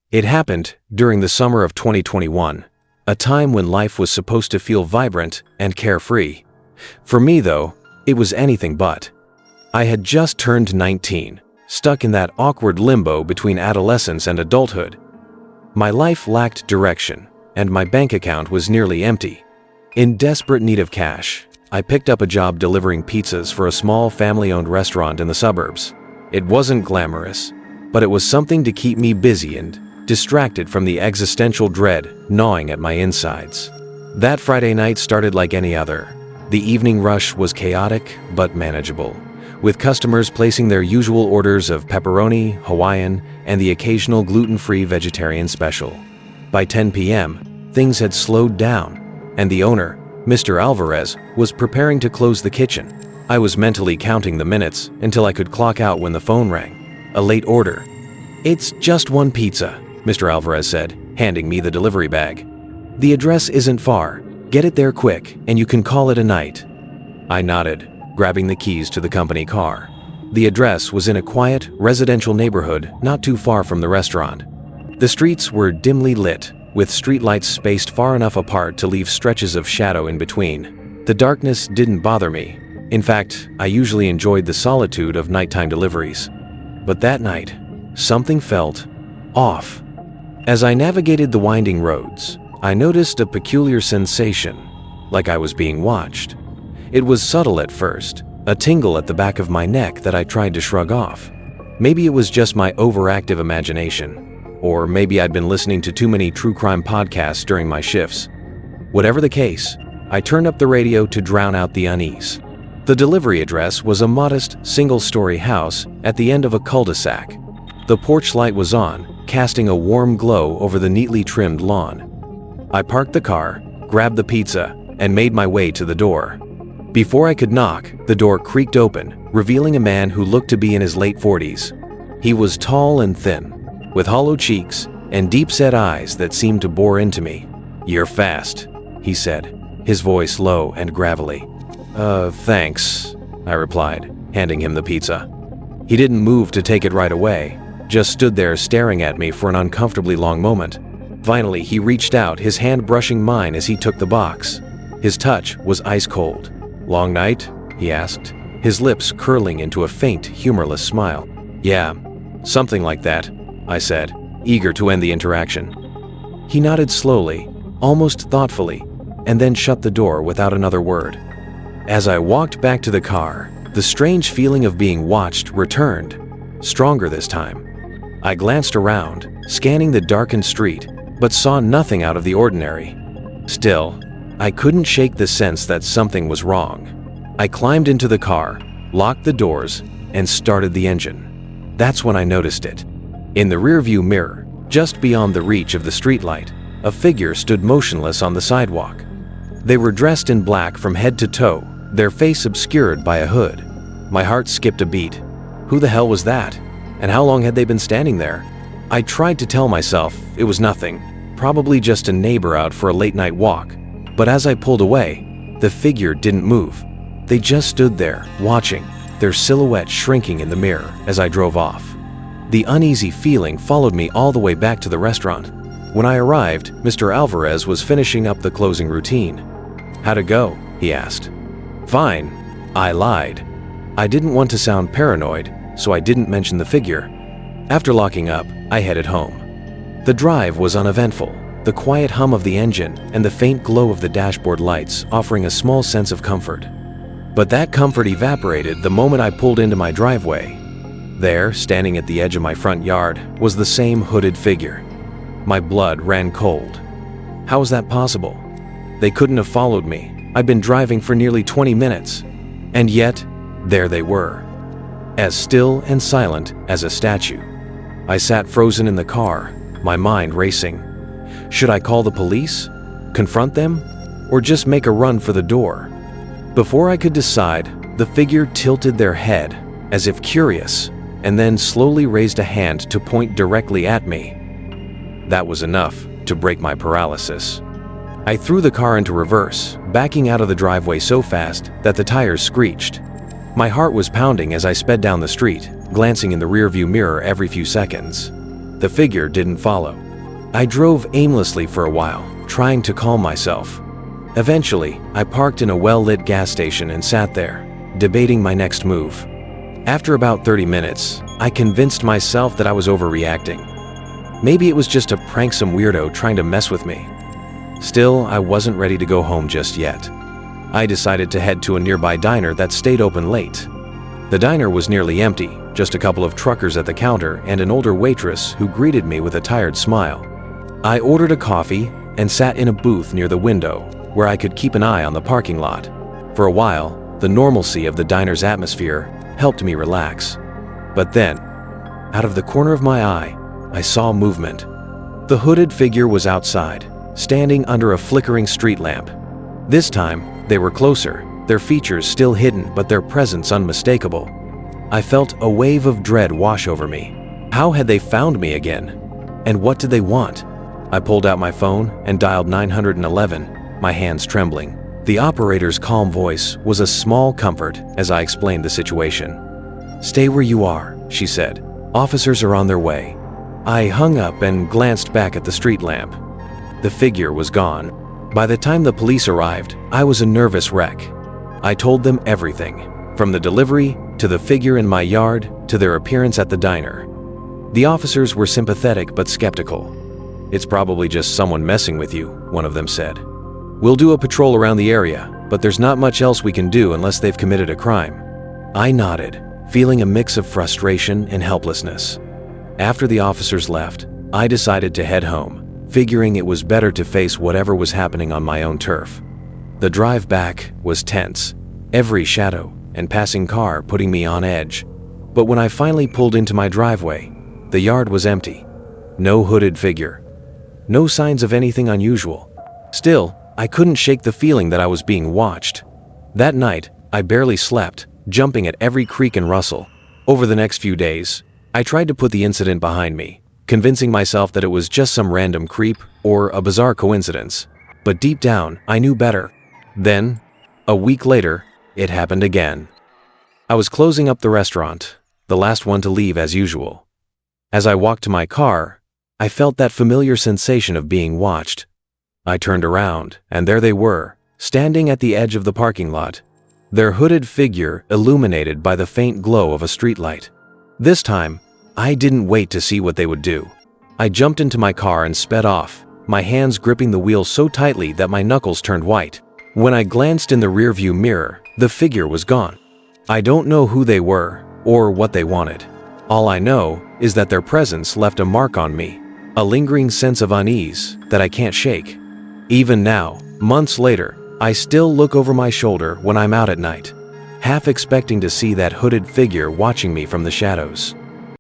It happened during the summer of 2021, a time when life was supposed to feel vibrant and carefree. For me, though, it was anything but. I had just turned 19, stuck in that awkward limbo between adolescence and adulthood. My life lacked direction, and my bank account was nearly empty. In desperate need of cash, I picked up a job delivering pizzas for a small family-owned restaurant in the suburbs. It wasn't glamorous, but it was something to keep me busy and distracted from the existential dread gnawing at my insides. That Friday night started like any other. The evening rush was chaotic but manageable, with customers placing their usual orders of pepperoni, Hawaiian, and the occasional gluten-free vegetarian special. By 10 p.m., things had slowed down, and the owner, Mr. Alvarez, was preparing to close the kitchen. I was mentally counting the minutes until I could clock out when the phone rang. A late order. "It's just one pizza," Mr. Alvarez said, handing me the delivery bag. "The address isn't far. Get it there quick, and you can call it a night." I nodded, grabbing the keys to the company car. The address was in a quiet, residential neighborhood not too far from the restaurant. The streets were dimly lit, with streetlights spaced far enough apart to leave stretches of shadow in between. The darkness didn't bother me. In fact, I usually enjoyed the solitude of nighttime deliveries. But that night, something felt off. As I navigated the winding roads, I noticed a peculiar sensation, like I was being watched. It was subtle at first, a tingle at the back of my neck that I tried to shrug off. Maybe it was just my overactive imagination, or maybe I'd been listening to too many true crime podcasts during my shifts. Whatever the case, I turned up the radio to drown out the unease. The delivery address was a modest, single-story house at the end of a cul-de-sac. The porch light was on, casting a warm glow over the neatly trimmed lawn. I parked the car, grabbed the pizza, and made my way to the door. Before I could knock, the door creaked open, revealing a man who looked to be in his late 40s. He was tall and thin, with hollow cheeks and deep-set eyes that seemed to bore into me. "You're fast," he said, his voice low and gravelly. Thanks," I replied, handing him the pizza. He didn't move to take it right away, just stood there staring at me for an uncomfortably long moment. Finally, he reached out, his hand brushing mine as he took the box. His touch was ice-cold. "Long night?" he asked, his lips curling into a faint, humorless smile. "Yeah, something like that," I said, eager to end the interaction. He nodded slowly, almost thoughtfully, and then shut the door without another word. As I walked back to the car, the strange feeling of being watched returned, stronger this time. I glanced around, scanning the darkened street, but saw nothing out of the ordinary. Still, I couldn't shake the sense that something was wrong. I climbed into the car, locked the doors, and started the engine. That's when I noticed it. In the rearview mirror, just beyond the reach of the streetlight, a figure stood motionless on the sidewalk. They were dressed in black from head to toe, their face obscured by a hood. My heart skipped a beat. Who the hell was that? And how long had they been standing there? I tried to tell myself it was nothing, probably just a neighbor out for a late-night walk. But as I pulled away, the figure didn't move. They just stood there, watching, their silhouette shrinking in the mirror as I drove off. The uneasy feeling followed me all the way back to the restaurant. When I arrived, Mr. Alvarez was finishing up the closing routine. "How'd it go?" he asked. "Fine," I lied. I didn't want to sound paranoid, so I didn't mention the figure. After locking up, I headed home. The drive was uneventful, the quiet hum of the engine and the faint glow of the dashboard lights offering a small sense of comfort. But that comfort evaporated the moment I pulled into my driveway. There, standing at the edge of my front yard, was the same hooded figure. My blood ran cold. How was that possible? They couldn't have followed me. I'd been driving for nearly 20 minutes. And yet, there they were, as still and silent as a statue. I sat frozen in the car, my mind racing. Should I call the police, confront them, or just make a run for the door? Before I could decide, the figure tilted their head, as if curious, and then slowly raised a hand to point directly at me. That was enough to break my paralysis. I threw the car into reverse, backing out of the driveway so fast that the tires screeched. My heart was pounding as I sped down the street, glancing in the rearview mirror every few seconds. The figure didn't follow. I drove aimlessly for a while, trying to calm myself. Eventually, I parked in a well-lit gas station and sat there, debating my next move. After about 30 minutes, I convinced myself that I was overreacting. Maybe it was just a pranksome weirdo trying to mess with me. Still, I wasn't ready to go home just yet. I decided to head to a nearby diner that stayed open late. The diner was nearly empty, just a couple of truckers at the counter and an older waitress who greeted me with a tired smile. I ordered a coffee and sat in a booth near the window where I could keep an eye on the parking lot. For a while, the normalcy of the diner's atmosphere helped me relax. But then, out of the corner of my eye, I saw movement. The hooded figure was outside, standing under a flickering street lamp. This time, they were closer, their features still hidden but their presence unmistakable. I felt a wave of dread wash over me. How had they found me again? And what did they want? I pulled out my phone and dialed 911, my hands trembling. The operator's calm voice was a small comfort as I explained the situation. "Stay where you are," she said. "Officers are on their way." I hung up and glanced back at the street lamp. The figure was gone. By the time the police arrived, I was a nervous wreck. I told them everything, from the delivery to the figure in my yard to their appearance at the diner. The officers were sympathetic but skeptical. "It's probably just someone messing with you," one of them said. "We'll do a patrol around the area, but there's not much else we can do unless they've committed a crime." I nodded, feeling a mix of frustration and helplessness. After the officers left, I decided to head home, figuring it was better to face whatever was happening on my own turf. The drive back was tense, every shadow and passing car putting me on edge. But when I finally pulled into my driveway, the yard was empty. No hooded figure. No signs of anything unusual. Still, I couldn't shake the feeling that I was being watched. That night, I barely slept, jumping at every creak and rustle. Over the next few days, I tried to put the incident behind me, convincing myself that it was just some random creep or a bizarre coincidence. But deep down, I knew better. Then, a week later, it happened again. I was closing up the restaurant, the last one to leave as usual. As I walked to my car, I felt that familiar sensation of being watched. I turned around, and there they were, standing at the edge of the parking lot, their hooded figure illuminated by the faint glow of a streetlight. This time, I didn't wait to see what they would do. I jumped into my car and sped off, my hands gripping the wheel so tightly that my knuckles turned white. When I glanced in the rearview mirror, the figure was gone. I don't know who they were or what they wanted. All I know is that their presence left a mark on me, a lingering sense of unease that I can't shake. Even now, months later, I still look over my shoulder when I'm out at night, half expecting to see that hooded figure watching me from the shadows.